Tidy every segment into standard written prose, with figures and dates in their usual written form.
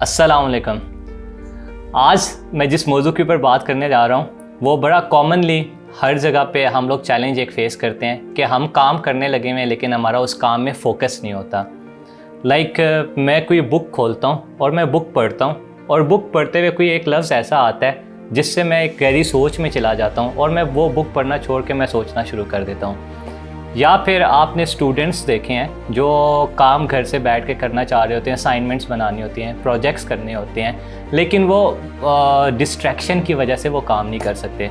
अस्सलाम वालेकुम। आज मैं जिस मौजू के ऊपर बात करने जा रहा हूँ वो बड़ा कॉमनली हर जगह पे हम लोग चैलेंज एक फ़ेस करते हैं कि हम काम करने लगे हुए हैं लेकिन हमारा उस काम में फ़ोकस नहीं होता। मैं कोई बुक खोलता हूँ और मैं बुक पढ़ता हूँ और बुक पढ़ते हुए कोई एक लफ्ज़ ऐसा आता है जिससे मैं एक गहरी सोच में चला जाता हूँ और मैं वो बुक पढ़ना छोड़ के मैं सोचना शुरू कर देता हूँ। या फिर आपने स्टूडेंट्स देखे हैं जो काम घर से बैठ के करना चाह रहे होते हैं, असाइनमेंट्स बनानी होती हैं, प्रोजेक्ट्स करने होते हैं, लेकिन वो डिस्ट्रैक्शन की वजह से वो काम नहीं कर सकते।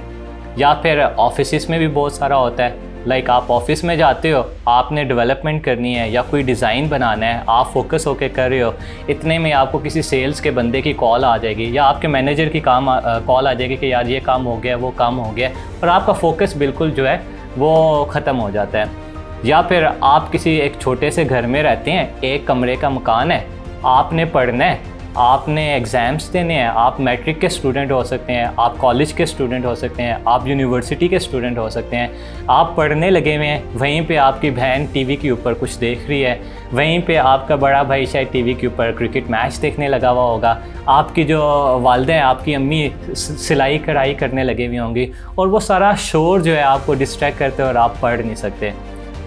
या फिर ऑफिस में भी बहुत सारा होता है। आप ऑफिस में जाते हो, आपने डेवलपमेंट करनी है या कोई डिज़ाइन बनाना है, आप फोकस होकर कर रहे हो, इतने में आपको किसी सेल्स के बंदे की कॉल आ जाएगी या आपके मैनेजर की कॉल आ जाएगी कि यार ये काम हो गया, वो काम हो गया, और आपका फोकस बिल्कुल जो है वो ख़त्म हो जाता है। या फिर आप किसी एक छोटे से घर में रहते हैं, एक कमरे का मकान है, आपने पढ़ना है, आपने एग्ज़ाम्स देने हैं, आप मैट्रिक के स्टूडेंट हो सकते हैं, आप कॉलेज के स्टूडेंट हो सकते हैं, आप यूनिवर्सिटी के स्टूडेंट हो सकते हैं, आप पढ़ने लगे हुए हैं, वहीं पे आपकी बहन टीवी के ऊपर कुछ देख रही है, वहीं पे आपका बड़ा भाई शायद टीवी के ऊपर क्रिकेट मैच देखने लगा हुआ होगा, आपकी जो वालिदा हैं, आपकी अम्मी सिलाई कढ़ाई करने लगे हुए होंगी, और वो सारा शोर जो है आपको डिस्ट्रैक्ट करते हैं और आप पढ़ नहीं सकते।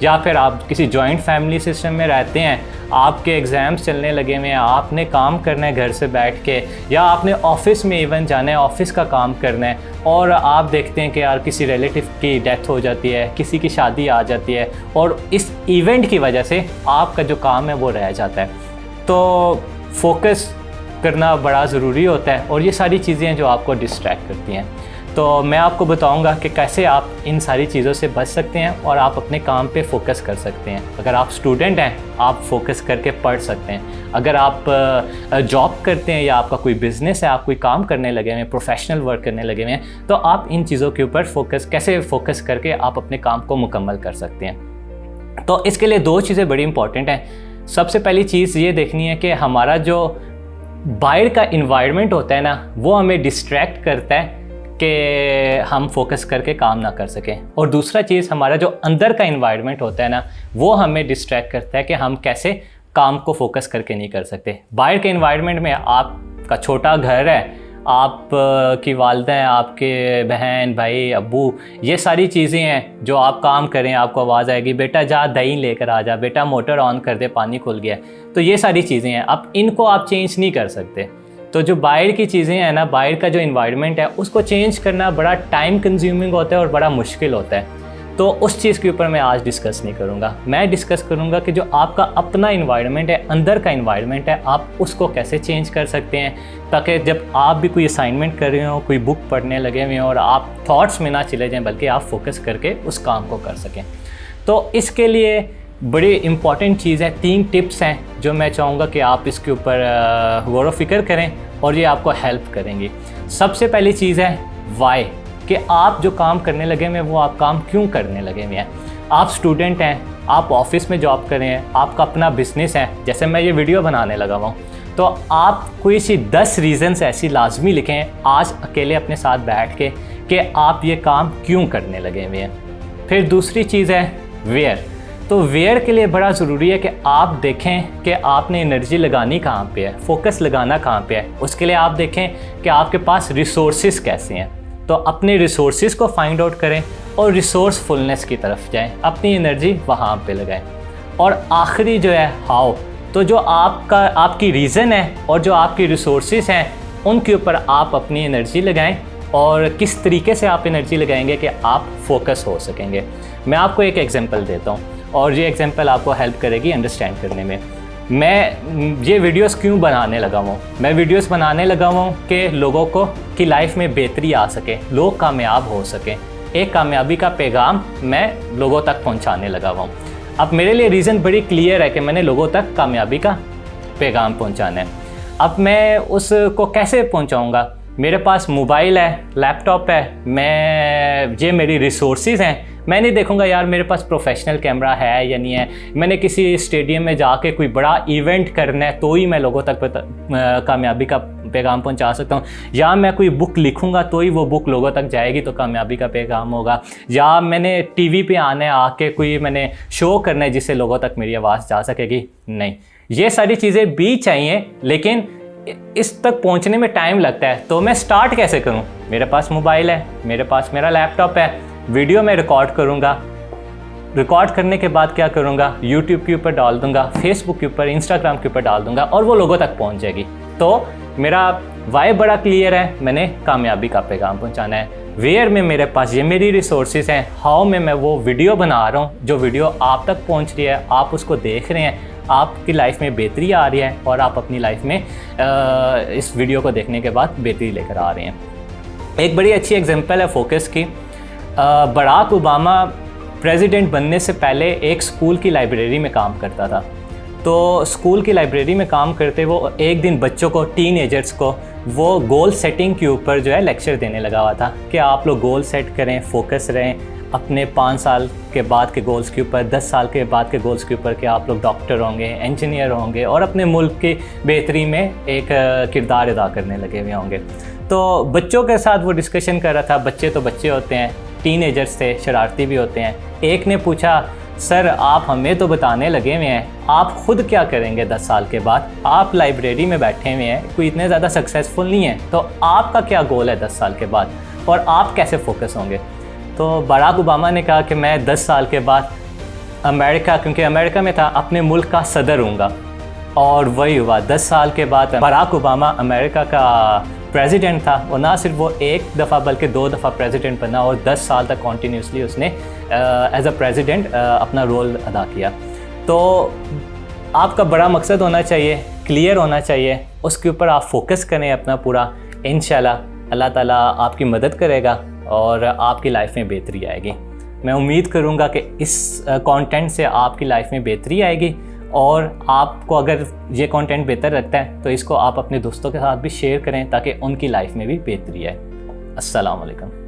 या फिर आप किसी जॉइंट फैमिली सिस्टम में रहते हैं, आपके एग्ज़ाम्स चलने लगे हुए हैं, आपने काम करना है घर से बैठ के, या आपने ऑफ़िस में इवन जाना है, ऑफ़िस का काम करना है, और आप देखते हैं कि यार किसी रिलेटिव की डेथ हो जाती है, किसी की शादी आ जाती है, और इस इवेंट की वजह से आपका जो काम है वो रह जाता है। तो फोकस करना बड़ा ज़रूरी होता है, और ये सारी चीज़ें हैं जो आपको डिस्ट्रैक्ट करती हैं। तो मैं आपको बताऊंगा कि कैसे आप इन सारी चीज़ों से बच सकते हैं और आप अपने काम पे फोकस कर सकते हैं। अगर आप स्टूडेंट हैं, आप फोकस करके पढ़ सकते हैं। अगर आप जॉब करते हैं या आपका कोई बिज़नेस है, आप कोई काम करने लगे हुए हैं, प्रोफेशनल वर्क करने लगे हुए हैं, तो आप इन चीज़ों के ऊपर कैसे फोकस करके आप अपने काम को मुकम्मल कर सकते हैं। तो इसके लिए दो चीज़ें बड़ी इंपॉर्टेंट हैं। सबसे पहली चीज़ ये देखनी है कि हमारा जो बाहर का इन्वायरमेंट होता है ना, वो हमें डिस्ट्रैक्ट करता है कि हम फोकस करके काम ना कर सकें, और दूसरा चीज़ हमारा जो अंदर का इन्वायरमेंट होता है ना, वो हमें डिस्ट्रैक्ट करता है कि हम कैसे काम को फोकस करके नहीं कर सकते। बाहर के इन्वायरमेंट में आपका छोटा घर है, आप की वालिदा हैं, आपके बहन भाई अब्बू, ये सारी चीज़ें हैं जो आप काम करें, आपको आवाज़ आएगी बेटा जा दही लेकर आ जा, बेटा मोटर ऑन कर दे पानी खुल गया। तो ये सारी चीज़ें हैं, अब इनको आप चेंज नहीं कर सकते। तो जो बाहर की चीज़ें हैं ना, बाहर का जो इन्वायरमेंट है, उसको चेंज करना बड़ा टाइम कंज्यूमिंग होता है और बड़ा मुश्किल होता है। तो उस चीज़ के ऊपर मैं आज डिस्कस नहीं करूँगा। मैं डिस्कस करूँगा कि जो आपका अपना इन्वायरमेंट है, अंदर का इन्वायरमेंट है, आप उसको कैसे चेंज कर सकते हैं, ताकि जब आप भी कोई असाइनमेंट कर रहे हो, कोई बुक पढ़ने लगे हुए हो, और आप थॉट्स में ना चले जाएँ बल्कि आप फोकस करके उस काम को कर सकें। तो इसके लिए बड़ी इम्पॉर्टेंट चीज़ है, 3 टिप्स हैं जो मैं चाहूँगा कि आप इसके ऊपर गौर व फिक्र करें और ये आपको हेल्प करेंगी। सबसे पहली चीज़ है वाई, कि आप जो काम करने लगे हुए हैं वो आप काम क्यों करने लगे हुए हैं। आप स्टूडेंट हैं, आप ऑफिस में जॉब कर रहे हैं, आपका अपना बिजनेस है, जैसे मैं ये वीडियो बनाने लगा हुआ हूँ, तो आप कोई सी 10 रीज़न्स ऐसी लाजमी लिखें आज अकेले अपने साथ बैठ के कि आप ये काम क्यों करने लगे हुए हैं। फिर दूसरी चीज़ है वेयर। तो वेयर के लिए बड़ा ज़रूरी है कि आप देखें कि आपने एनर्जी लगानी कहाँ पे है, फोकस लगाना कहाँ पे है। उसके लिए आप देखें कि आपके पास रिसोर्सेज कैसे हैं, तो अपने रिसोर्सेज को फाइंड आउट करें और रिसोर्सफुलनेस की तरफ जाएं, अपनी एनर्जी वहाँ पे लगाएं। और आखिरी जो है हाउ, तो जो आपकी रीज़न है और जो आपकी रिसोर्सेज हैं उनके ऊपर आप अपनी एनर्जी लगाएं, और किस तरीके से आप एनर्जी लगाएंगे कि आप फोकस हो सकेंगे। मैं आपको एक एग्जांपल देता हूँ और ये एग्जांपल आपको हेल्प करेगी अंडरस्टैंड करने में। मैं ये वीडियोस क्यों बनाने लगा हूँ, मैं वीडियोस बनाने लगा हूँ कि लोगों को की लाइफ में बेहतरी आ सके, लोग कामयाब हो सकें। एक कामयाबी का पैगाम मैं लोगों तक पहुँचाने लगा हूँ। अब मेरे लिए रीज़न बड़ी क्लियर है कि मैंने लोगों तक कामयाबी का पैगाम पहुँचाना है। अब मैं उसको कैसे पहुँचाऊँगा? मेरे पास मोबाइल है, लैपटॉप है, ये मेरी रिसोर्सेज हैं। मैं नहीं देखूंगा यार मेरे पास प्रोफेशनल कैमरा है या नहीं है, मैंने किसी स्टेडियम में जाके कोई बड़ा इवेंट करना है तो ही मैं लोगों तक कामयाबी का पैगाम पहुंचा सकता हूं, या मैं कोई बुक लिखूंगा तो ही वो बुक लोगों तक जाएगी तो कामयाबी का पैगाम होगा, या मैंने टीवी पे आना है, आके कोई मैंने शो करना है जिससे लोगों तक मेरी आवाज़ जा सकेगी। नहीं, ये सारी चीज़ें भी चाहिए, लेकिन इस तक पहुंचने में टाइम लगता है, तो मैं स्टार्ट कैसे करूं? मेरे पास मोबाइल है, मेरे पास मेरा लैपटॉप है, वीडियो मैं रिकॉर्ड करूंगा, रिकॉर्ड करने के बाद क्या करूंगा, यूट्यूब के ऊपर डाल दूंगा, फेसबुक के ऊपर, इंस्टाग्राम के ऊपर डाल दूंगा और वो लोगों तक पहुंच जाएगी। तो मेरा वाई बड़ा क्लियर है, मैंने कामयाबी का पैगाम पहुंचाना है। वेयर में मेरे पास ये मेरी रिसोर्सेज हैं, हाउ में मैं वो वीडियो बना रहा हूँ, जो वीडियो आप तक पहुँच रही है, आप उसको देख रहे हैं, आपकी लाइफ में बेहतरी आ रही है और आप अपनी लाइफ में इस वीडियो को देखने के बाद बेहतरी लेकर आ रहे हैं। एक बड़ी अच्छी एग्जांपल है फोकस की। बराक ओबामा प्रेसिडेंट बनने से पहले एक स्कूल की लाइब्रेरी में काम करता था। तो स्कूल की लाइब्रेरी में काम करते वो एक दिन बच्चों को, टीनएजर्स को, वो गोल सेटिंग के ऊपर जो है लेक्चर देने लगा हुआ था कि आप लोग गोल सेट करें, फोकस रहें अपने 5 साल के बाद के गोल्स के ऊपर, 10 साल के बाद के गोल्स के ऊपर कि आप लोग डॉक्टर होंगे, इंजीनियर होंगे और अपने मुल्क की बेहतरी में एक किरदार अदा करने लगे हुए होंगे। तो बच्चों के साथ वो डिस्कशन कर रहा था। बच्चे तो बच्चे होते हैं, टीनएजर्स थे, शरारती भी होते हैं। एक ने पूछा, सर आप हमें तो बताने लगे हुए हैं, आप खुद क्या करेंगे 10 साल के बाद? आप लाइब्रेरी में बैठे हुए हैं, कोई इतने ज़्यादा सक्सेसफुल नहीं है, तो आपका क्या गोल है 10 साल के बाद और आप कैसे फोकस होंगे? तो बराक ओबामा ने कहा कि मैं 10 साल के बाद अमेरिका, क्योंकि अमेरिका में था, अपने मुल्क का सदर हूँगा। और वही हुआ, 10 साल के बाद बराक ओबामा अमेरिका का प्रेसिडेंट था और ना सिर्फ वो एक दफ़ा बल्कि 2 दफ़ा प्रेसिडेंट बना और 10 साल तक कॉन्टीन्यूसली उसने एज अ प्रेसिडेंट अपना रोल अदा किया। तो आपका बड़ा मकसद होना चाहिए, क्लियर होना चाहिए, उसके ऊपर आप फोकस करें अपना पूरा। इंशाल्लाह अल्लाह ताला आपकी मदद करेगा और आपकी लाइफ में बेहतरी आएगी। मैं उम्मीद करूँगा कि इस कंटेंट से आपकी लाइफ में बेहतरी आएगी और आपको अगर ये कंटेंट बेहतर लगता है तो इसको आप अपने दोस्तों के साथ भी शेयर करें ताकि उनकी लाइफ में भी बेहतरी आए। अस्सलाम वालेकुम।